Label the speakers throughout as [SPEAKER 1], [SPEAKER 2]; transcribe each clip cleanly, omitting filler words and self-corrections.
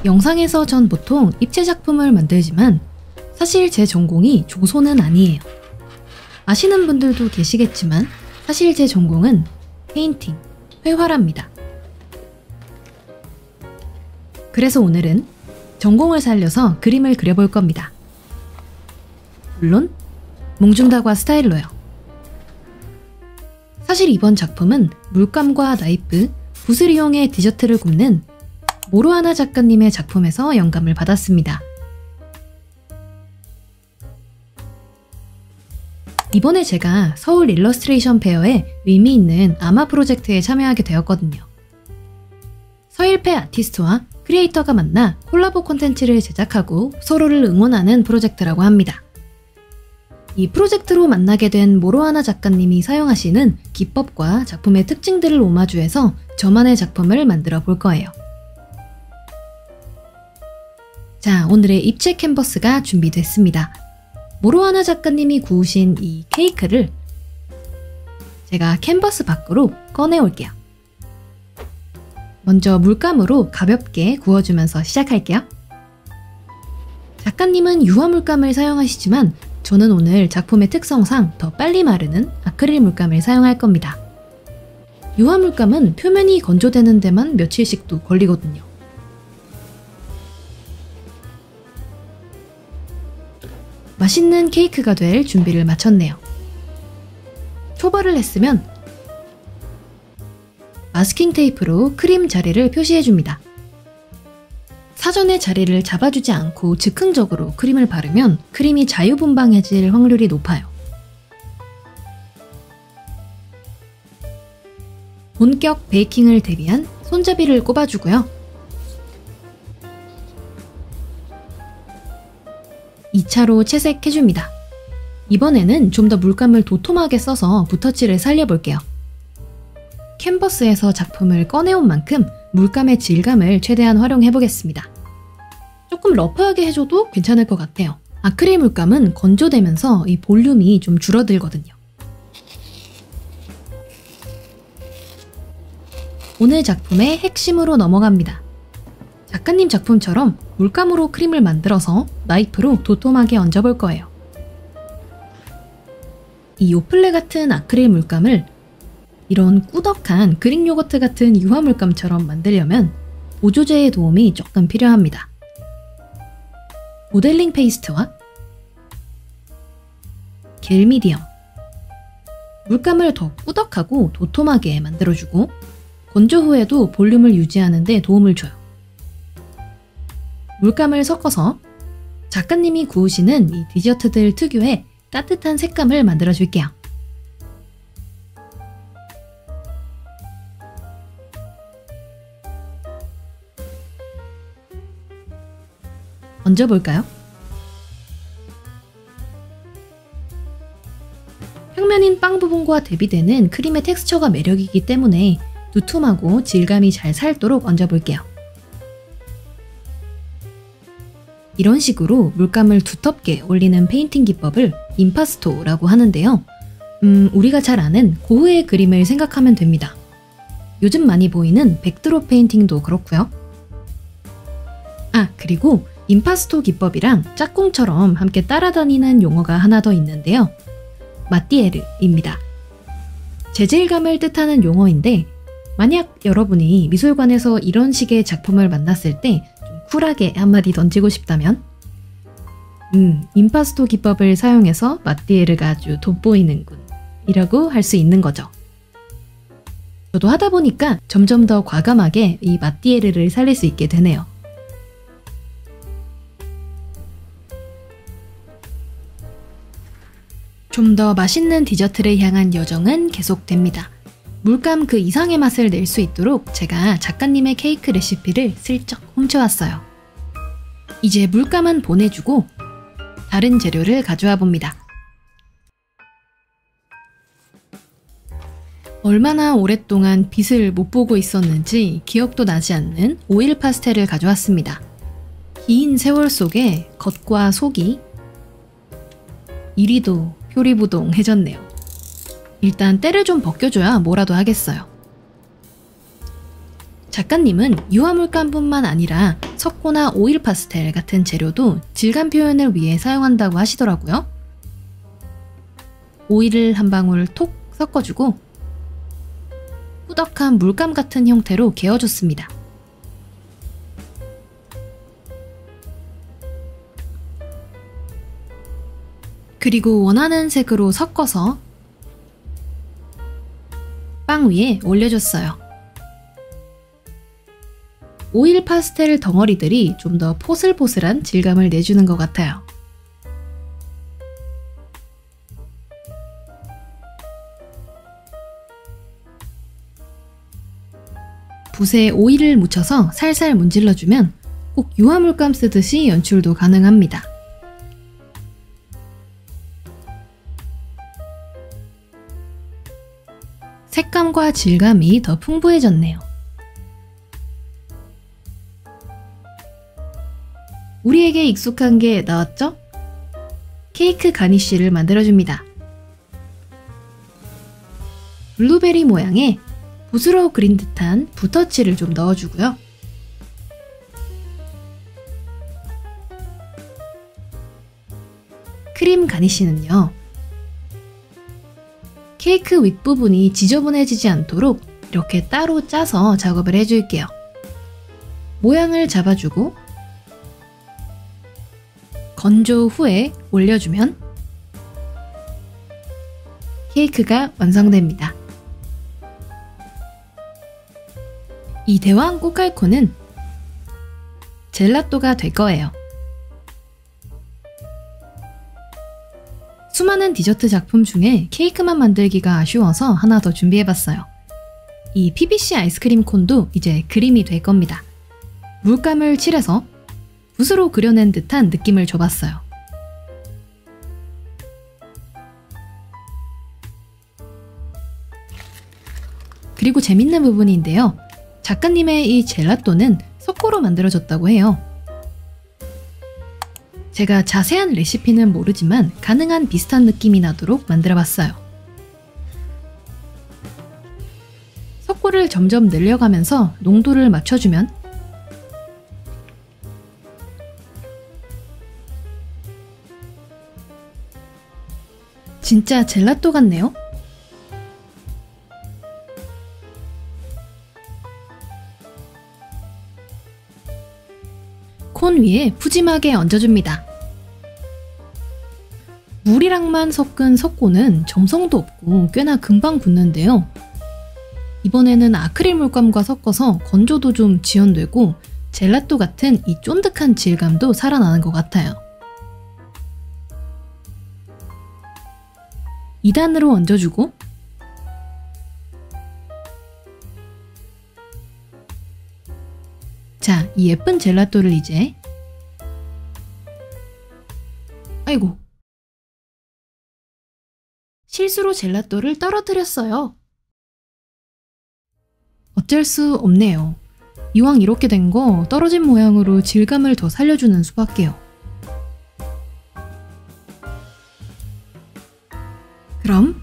[SPEAKER 1] 영상에서 전 보통 입체 작품을 만들지만 사실 제 전공이 조소는 아니에요. 아시는 분들도 계시겠지만 사실 제 전공은 페인팅, 회화랍니다. 그래서 오늘은 전공을 살려서 그림을 그려볼 겁니다. 물론 몽중다과 스타일로요. 사실 이번 작품은 물감과 나이프, 붓을 이용해 디저트를 굽는 모로하나 작가님의 작품에서 영감을 받았습니다. 이번에 제가 서울 일러스트레이션 페어에 의미 있는 아마 프로젝트에 참여하게 되었거든요. 서일패 아티스트와 크리에이터가 만나 콜라보 콘텐츠를 제작하고 서로를 응원하는 프로젝트라고 합니다. 이 프로젝트로 만나게 된 모로하나 작가님이 사용하시는 기법과 작품의 특징들을 오마주해서 저만의 작품을 만들어 볼 거예요. 자, 오늘의 입체 캔버스가 준비됐습니다. 모로하나 작가님이 구우신 이 케이크를 제가 캔버스 밖으로 꺼내올게요. 먼저 물감으로 가볍게 구워주면서 시작할게요. 작가님은 유화 물감을 사용하시지만 저는 오늘 작품의 특성상 더 빨리 마르는 아크릴 물감을 사용할 겁니다. 유화 물감은 표면이 건조되는 데만 며칠씩도 걸리거든요. 맛있는 케이크가 될 준비를 마쳤네요. 초벌을 했으면 마스킹 테이프로 크림 자리를 표시해줍니다. 사전에 자리를 잡아주지 않고 즉흥적으로 크림을 바르면 크림이 자유분방해질 확률이 높아요. 본격 베이킹을 대비한 손잡이를 꼽아주고요. 2차로 채색해줍니다. 이번에는 좀 더 물감을 도톰하게 써서 붓터치를 살려볼게요. 캔버스에서 작품을 꺼내온 만큼 물감의 질감을 최대한 활용해보겠습니다. 조금 러프하게 해줘도 괜찮을 것 같아요. 아크릴 물감은 건조되면서 이 볼륨이 좀 줄어들거든요. 오늘 작품의 핵심으로 넘어갑니다. 작가님 작품처럼 물감으로 크림을 만들어서 나이프로 도톰하게 얹어볼 거예요. 이 요플레 같은 아크릴 물감을 이런 꾸덕한 그릭 요거트 같은 유화 물감처럼 만들려면 보조제의 도움이 조금 필요합니다. 모델링 페이스트와 겔 미디엄, 물감을 더 꾸덕하고 도톰하게 만들어주고 건조 후에도 볼륨을 유지하는 데 도움을 줘요. 물감을 섞어서 작가님이 구우시는 이 디저트들 특유의 따뜻한 색감을 만들어줄게요. 얹어볼까요? 평면인 빵 부분과 대비되는 크림의 텍스처가 매력이기 때문에 두툼하고 질감이 잘 살도록 얹어볼게요. 이런 식으로 물감을 두텁게 올리는 페인팅 기법을 임파스토라고 하는데요. 우리가 잘 아는 고흐의 그림을 생각하면 됩니다. 요즘 많이 보이는 백드롭 페인팅도 그렇고요. 아, 그리고 임파스토 기법이랑 짝꿍처럼 함께 따라다니는 용어가 하나 더 있는데요. 마띠에르입니다. 재질감을 뜻하는 용어인데 만약 여러분이 미술관에서 이런 식의 작품을 만났을 때 좀 쿨하게 한마디 던지고 싶다면 임파스토 기법을 사용해서 마띠에르가 아주 돋보이는군 이라고 할 수 있는 거죠. 저도 하다 보니까 점점 더 과감하게 이 마띠에르를 살릴 수 있게 되네요. 좀 더 맛있는 디저트를 향한 여정은 계속됩니다. 물감 그 이상의 맛을 낼 수 있도록 제가 작가님의 케이크 레시피를 슬쩍 훔쳐왔어요. 이제 물감은 보내주고 다른 재료를 가져와 봅니다. 얼마나 오랫동안 빛을 못 보고 있었는지 기억도 나지 않는 오일 파스텔을 가져왔습니다. 긴 세월 속에 겉과 속이 이리도 표리부동해졌네요. 일단 때를 좀 벗겨줘야 뭐라도 하겠어요. 작가님은 유화물감뿐만 아니라 석고나 오일 파스텔 같은 재료도 질감 표현을 위해 사용한다고 하시더라고요. 오일을 한 방울 톡 섞어주고 꾸덕한 물감 같은 형태로 개어줬습니다. 그리고 원하는 색으로 섞어서 빵 위에 올려줬어요. 오일 파스텔 덩어리들이 좀 더 포슬포슬한 질감을 내주는 것 같아요. 붓에 오일을 묻혀서 살살 문질러주면 꼭 유화물감 쓰듯이 연출도 가능합니다. 색감과 질감이 더 풍부해졌네요. 우리에게 익숙한 게 나왔죠? 케이크 가니쉬를 만들어줍니다. 블루베리 모양의 붓으로 그린 듯한 붓터치를 좀 넣어주고요. 크림 가니쉬는요, 케이크 윗부분이 지저분해지지 않도록 이렇게 따로 짜서 작업을 해줄게요. 모양을 잡아주고 건조 후에 올려주면 케이크가 완성됩니다. 이 대왕 꼬깔코는 젤라또가 될 거예요. 수많은 디저트 작품 중에 케이크만 만들기가 아쉬워서 하나 더 준비해봤어요. 이 PBC 아이스크림 콘도 이제 그림이 될 겁니다. 물감을 칠해서 붓으로 그려낸 듯한 느낌을 줘봤어요. 그리고 재밌는 부분인데요. 작가님의 이 젤라또는 석고로 만들어졌다고 해요. 제가 자세한 레시피는 모르지만 가능한 비슷한 느낌이 나도록 만들어봤어요. 석고를 점점 늘려가면서 농도를 맞춰주면 진짜 젤라또 같네요? 콘 위에 푸짐하게 얹어줍니다. 물이랑만 섞은 석고는 점성도 없고 꽤나 금방 굳는데요. 이번에는 아크릴 물감과 섞어서 건조도 좀 지연되고 젤라또 같은 이 쫀득한 질감도 살아나는 것 같아요. 2단으로 얹어주고 자, 이 예쁜 젤라또를 이제 아이고 실수로 젤라또를 떨어뜨렸어요. 어쩔 수 없네요. 이왕 이렇게 된 거 떨어진 모양으로 질감을 더 살려주는 수밖에요. 그럼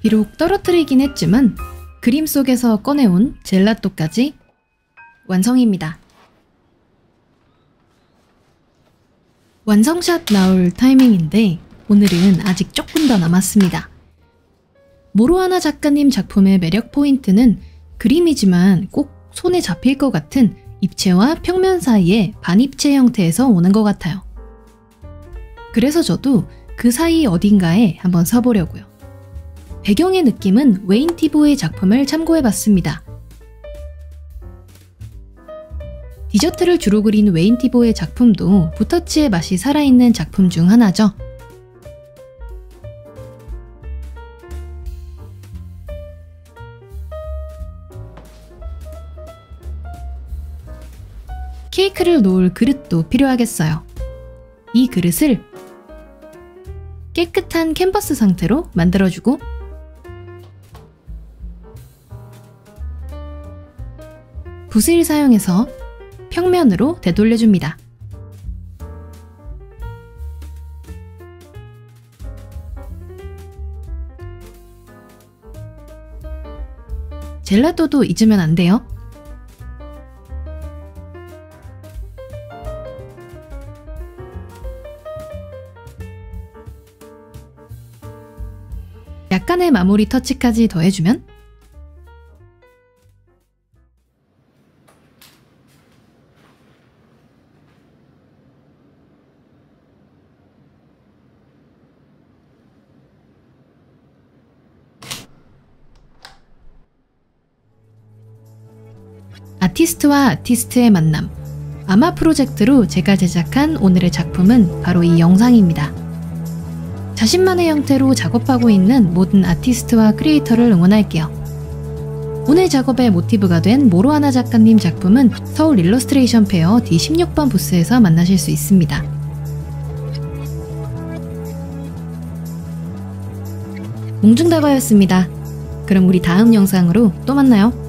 [SPEAKER 1] 비록 떨어뜨리긴 했지만 그림 속에서 꺼내온 젤라또까지 완성입니다. 완성샷 나올 타이밍인데 오늘은 아직 조금 더 남았습니다. 모로하나 작가님 작품의 매력 포인트는 그림이지만 꼭 손에 잡힐 것 같은 입체와 평면 사이의 반입체 형태에서 오는 것 같아요. 그래서 저도 그 사이 어딘가에 한번 서보려고요. 배경의 느낌은 웨인 티보의 작품을 참고해봤습니다. 디저트를 주로 그린 웨인 티보의 작품도 붓터치의 맛이 살아있는 작품 중 하나죠. 케이크를 놓을 그릇도 필요하겠어요. 이 그릇을 깨끗한 캔버스 상태로 만들어주고 붓을 사용해서 평면으로 되돌려줍니다. 젤라또도 잊으면 안 돼요. 약간의 마무리 터치까지 더해주면 아티스트와 아티스트의 만남. 아마 프로젝트로 제가 제작한 오늘의 작품은 바로 이 영상입니다. 자신만의 형태로 작업하고 있는 모든 아티스트와 크리에이터를 응원할게요. 오늘 작업의 모티브가 된 모로하나 작가님 작품은 서울 일러스트레이션 페어 D16번 부스에서 만나실 수 있습니다. 몽중다과였습니다. 그럼 우리 다음 영상으로 또 만나요.